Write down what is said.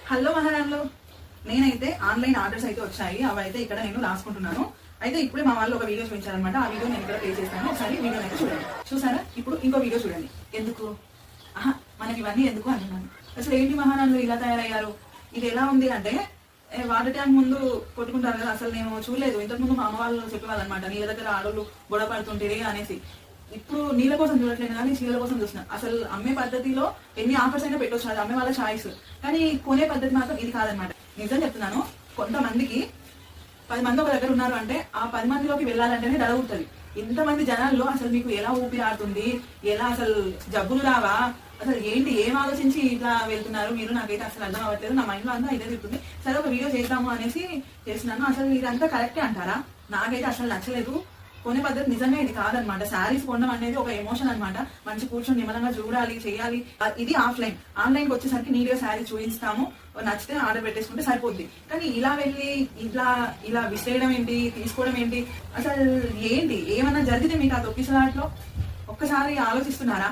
Hello మహారాణులు, నేనైతే online orders అయితే వచ్చాయి. అవి అయితే ఇక్కడ నేను రాసుకుంటున్నాను. అయితే ఇప్పుడే మా వాళ్ళు ఒక వీడియో చూపించారనమాట. ఆ వీడియో నేను ఇక్కడ ప్లే చేస్తాను. ఒకసారి వీడియో అయితే చూడండి. చూసారా? ఇప్పుడు ఇంకో వీడియో చూడండి. ఎందుకు మనకి ఇవన్నీ ఎందుకు అంటున్నాను. అసలు ఏంటి మహారాణులు ఇలా తయారయ్యారు? ఇది ఎలా ఉంది అంటే, వాటర్ ట్యాంక్ ముందు కొట్టుకుంటారు కదా, అసలు నేను చూడలేదు. ఇంతకుముందు మా అమ్మ వాళ్ళు చెప్పేవాళ్ళు అనమాట, నీళ్ళ దగ్గర ఆడోళ్ళు గొడవ పడుతుంటే అనేసి. ఇప్పుడు నీళ్ళ కోసం చూడట్లేదు కానీ చీరల కోసం చూస్తున్నాను. అసలు అమ్మే పద్ధతిలో ఎన్ని ఆఫర్స్ అయినా పెట్టొచ్చు, అది అమ్మే వాళ్ళ చాయిస్. కానీ కొనే పద్ధతి మాత్రం ఇది కాదనమాట. నిజం చెప్తున్నాను, కొంతమందికి 10 మంది ఒక దగ్గర ఉన్నారు అంటే ఆ 10 మందిలోకి వెళ్ళాలంటేనే దడవుతుంది. ఇంతమంది జనాల్లో అసలు మీకు ఎలా ఊపిరాడుతుంది, ఎలా అసలు జబ్బులు రావా, అసలు ఏంటి, ఏం ఆలోచించి ఇట్లా వెళ్తున్నారు మీరు? నాకైతే అసలు అర్థం అవ్వట్లేదు. నా మైండ్ లో అంతా ఇదే తిరుగుతుంది. సరే ఒక వీడియో చేద్దాము అనేసి చేస్తున్నాను. అసలు ఇదంతా కరెక్టే అంటారా? నాకైతే అసలు నచ్చలేదు. కొనే పద్ధతి నిజంగా ఇది కాదనమాట. శారీస్ కొనడం అనేది ఒక ఎమోషన్ అనమాట. మంచి కూర్చొని నిమ్మలంగా చూడాలి, చేయాలి. ఇది ఆఫ్లైన్. ఆన్లైన్ కి వచ్చేసరికి నీట్గా శారీ చూపిస్తాము, నచ్చితే ఆర్డర్ పెట్టేసుకుంటే సరిపోద్ది. కానీ ఇలా వెళ్ళి ఇలా ఇలా విసిరేయడం ఏంటి, తీసుకోవడం ఏంటి, అసలు ఏంటి? ఏమన్నా జరిగితే మీకు ఆ తొక్కిసలాట్లో ఒక్కసారి ఆలోచిస్తున్నారా?